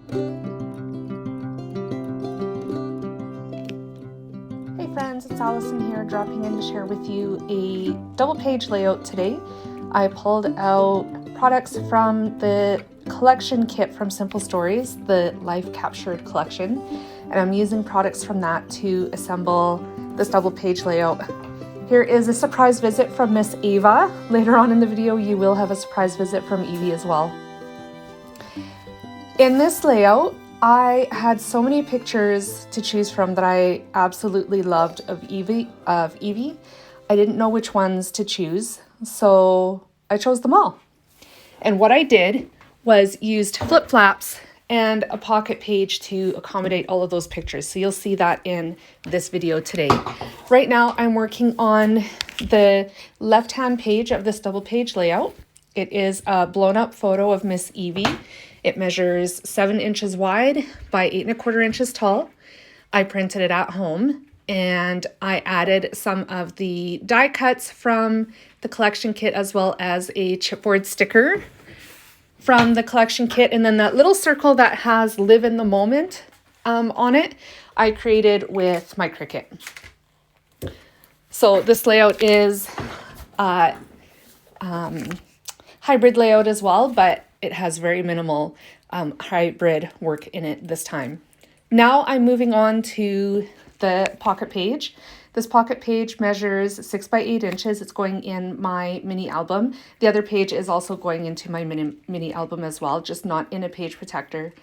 Hey friends, it's Allison here, dropping in to share with you a double page layout today. I pulled out products from the collection kit from Simple Stories, the Life Captured collection, and I'm using products from that to assemble this double page layout. Here is a surprise visit from Miss Ava. Later on in the video, you will have a surprise visit from Evie as well. In this layout, I had so many pictures to choose from that I absolutely loved of Evie. I didn't know which ones to choose, so I chose them all. And what I did was used flip flaps and a pocket page to accommodate all of those pictures. So you'll see that in this video today. Right now, I'm working on the left-hand page of this double page layout. It is a blown up photo of Miss Evie. It measures 7 inches wide by 8 1/4 inches tall. I printed it at home and I added some of the die cuts from the collection kit as well as a chipboard sticker from the collection kit. And then that little circle that has live in the moment on it, I created with my Cricut. So this layout is hybrid layout as well, but it has very minimal hybrid work in it this time. Now I'm moving on to the pocket page. This pocket page measures 6 by 8 inches. It's going in my mini album. The other page is also going into my mini album as well, just not in a page protector.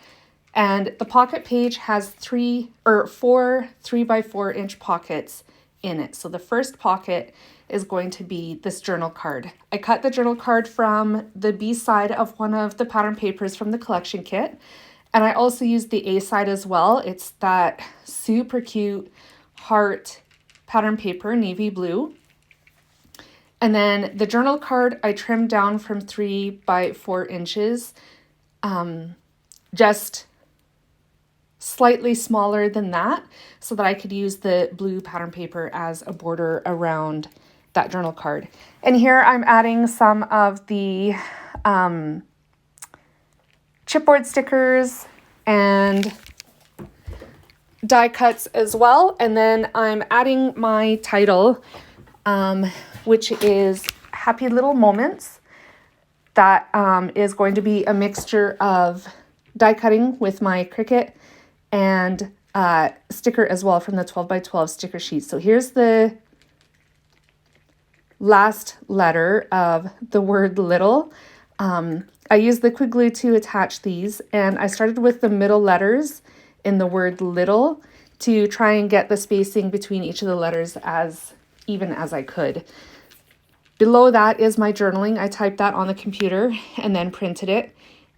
And the pocket page has 4 3 by 4 inch pockets in it. So the first pocket is going to be this journal card. I cut the journal card from the B side of one of the pattern papers from the collection kit. And I also used the A side as well. It's that super cute heart pattern paper, navy blue. And then the journal card, I trimmed down from 3 by 4 inches, just slightly smaller than that so that I could use the blue pattern paper as a border around that journal card. And here I'm adding some of the chipboard stickers and die cuts as well. And then I'm adding my title, which is Happy Little Moments. That is going to be a mixture of die cutting with my Cricut and sticker as well from the 12 by 12 sticker sheet. So here's the last letter of the word little. I used liquid glue to attach these, and I started with the middle letters in the word little to try and get the spacing between each of the letters as even as I could. Below that is my journaling. I typed that on the computer and then printed it.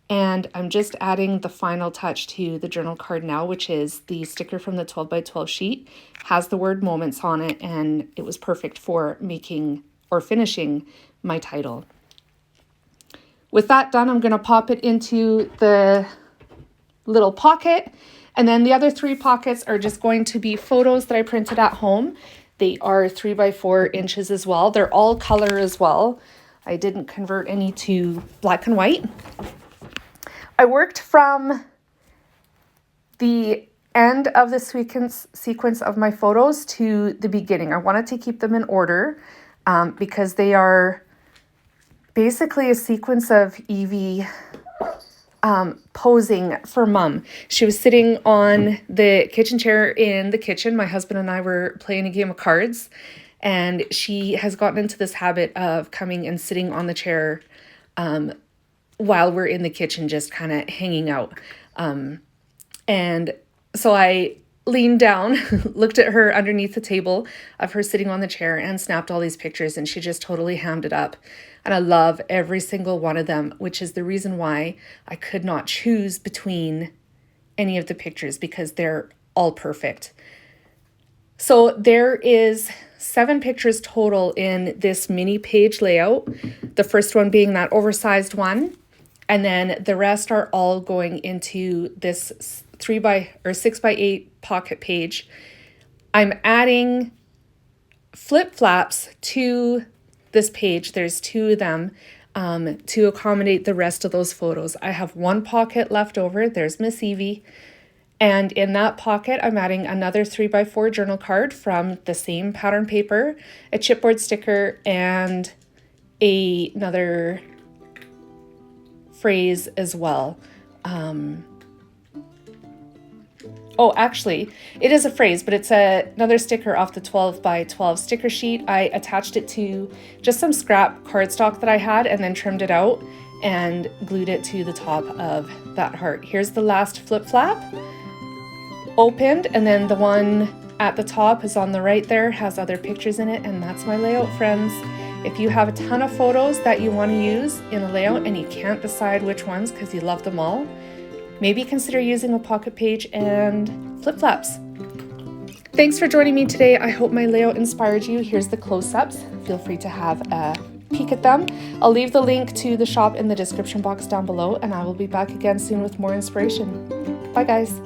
And I'm just adding the final touch to the journal card now, which is the sticker from the 12 by 12 sheet. Has the word moments on it, and it was perfect for making or finishing my title. With that done, I'm going to pop it into the little pocket. And then the other 3 pockets are just going to be photos that I printed at home. They are 3 by 4 inches as well. They're all color as well. I didn't convert any to black and white. I worked from the end of the sequence of my photos to the beginning. I wanted to keep them in order because they are basically a sequence of Evie posing for Mom. She was sitting on the kitchen chair in the kitchen. My husband and I were playing a game of cards, and she has gotten into this habit of coming and sitting on the chair while we're in the kitchen, just kind of hanging out. And so I leaned down, looked at her underneath the table of her sitting on the chair and snapped all these pictures, and she just totally hammed it up. And I love every single one of them, which is the reason why I could not choose between any of the pictures because they're all perfect. So there is 7 pictures total in this mini page layout. The first one being that oversized one. And then the rest are all going into this 6 by 8 pocket page. I'm adding flip flaps to this page. There's 2 of them to accommodate the rest of those photos. I have one pocket left over. There's Miss Evie. And in that pocket, I'm adding another 3x4 journal card from the same pattern paper, a chipboard sticker, and another phrase as well. Oh, actually, it is a phrase, but it's another sticker off the 12x12 sticker sheet. I attached it to just some scrap cardstock that I had and then trimmed it out and glued it to the top of that heart. Here's the last flip flap, opened, and then the one at the top is on the right there, has other pictures in it, and that's my layout, friends. If you have a ton of photos that you want to use in a layout and you can't decide which ones because you love them all, maybe consider using a pocket page and flip flaps. Thanks for joining me today. I hope my layout inspired you. Here's the close-ups. Feel free to have a peek at them. I'll leave the link to the shop in the description box down below, and I will be back again soon with more inspiration. Bye, guys.